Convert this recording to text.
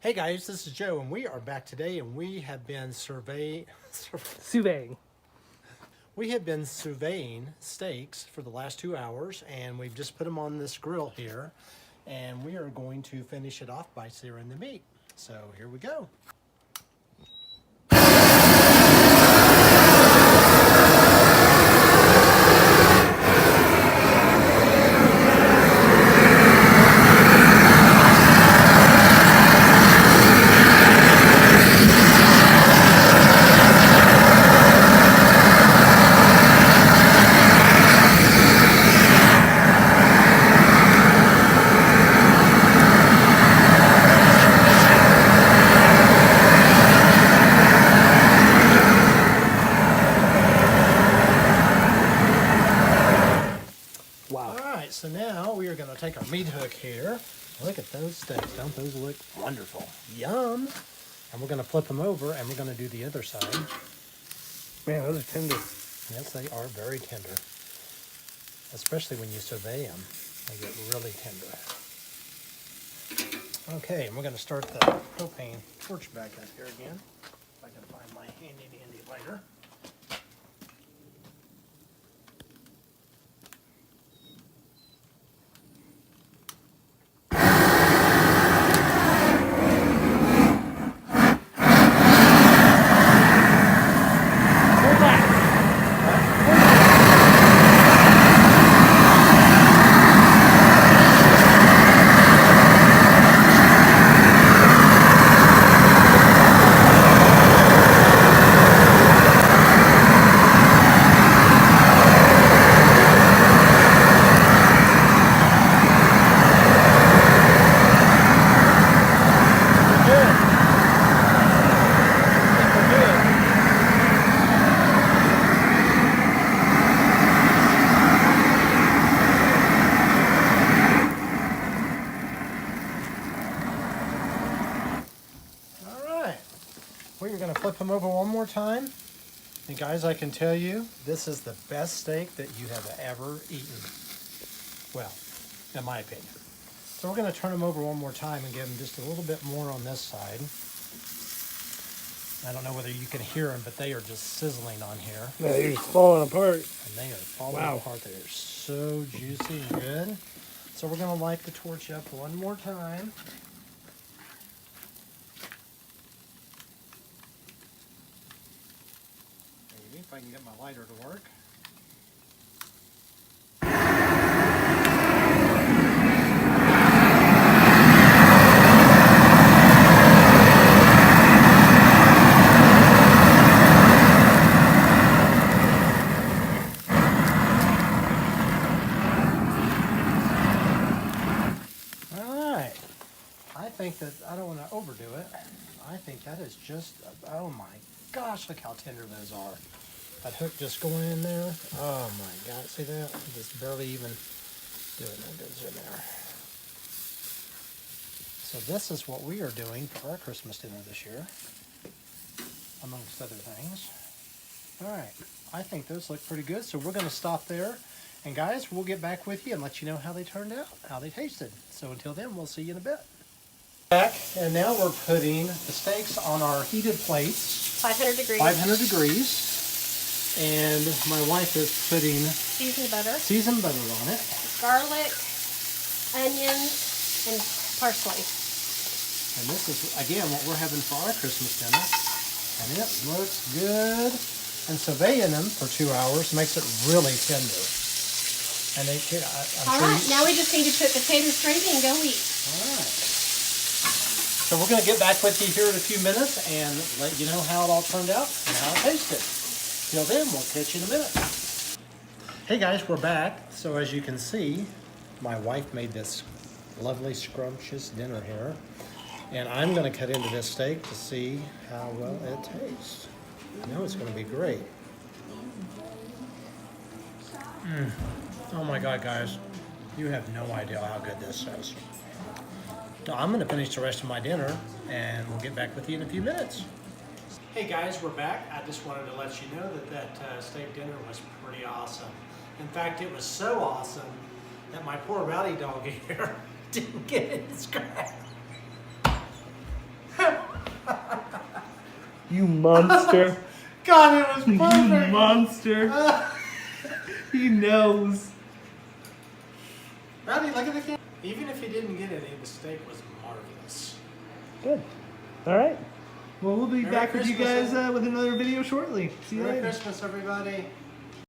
Hey guys, this is Joe, and we are back today, and we have been Surveying. surveying steaks for the last 2 hours, and we've just put them on this grill here, and we are going to finish it off by searing the meat. So here we go. Wow. Alright, so now we are going to take our meat hook here. Look at those steaks. Don't those look wonderful? Yum! And we're going to flip them over, and we're going to do the other side. Man, those are tender. Yes, they are very tender. Especially when you survey them. They get really tender. Okay, and we're going to start the propane torch back up here again. If I can find my handy dandy lighter. We're going to flip them over one more time. And guys, I can tell you, this is the best steak that you have ever eaten. Well, in my opinion. So we're going to turn them over one more time and give them just a little bit more on this side. I don't know whether you can hear them, but they are just sizzling on here. Yeah, they're just falling apart. And they are falling apart. They are so juicy and good. So we're going to light the torch up one more time. If I can get my lighter to work. Alright. I think that, I don't want to overdo it. I think that is just, oh my gosh, look how tender those are. That hook just going in there. Oh my God, see that? Just barely even doing that goes in there. So this is what we are doing for our Christmas dinner this year, amongst other things. All right, I think those look pretty good, so we're going to stop there. And guys, we'll get back with you and let you know how they turned out, how they tasted. So until then, we'll see you in a bit. Back, and now we're putting the steaks on our heated plates. 500 degrees. 500 degrees. And my wife is putting Seasoned butter, on it. garlic, onions, and parsley. And this is, again, what we're having for our Christmas dinner. And it looks good. And surveying them for 2 hours makes it really tender. And they, All right, now we just need to put potatoes gravy and go eat. All right. So we're going to get back with you here in a few minutes and let you know how it all turned out and how it tasted. Till then, we'll catch you in a minute. Hey guys, we're back. So as you can see, my wife made this lovely scrumptious dinner here. And I'm going to cut into this steak to see how well it tastes. I know it's going to be great. Oh my God, guys. You have no idea how good this is. So I'm going to finish the rest of my dinner and we'll get back with you in a few minutes. Hey guys, we're back. I just wanted to let you know that steak dinner was pretty awesome. In fact, it was so awesome that my poor rowdy dog here didn't get any scratch. You monster. God, it was You perfect. monster. He knows. Rowdy, look at the camera. Even if he didn't get any, the steak was marvelous. Good. All right. Well, we'll be Merry back with you Christmas, guys with another video shortly. See you Merry later. Christmas, everybody.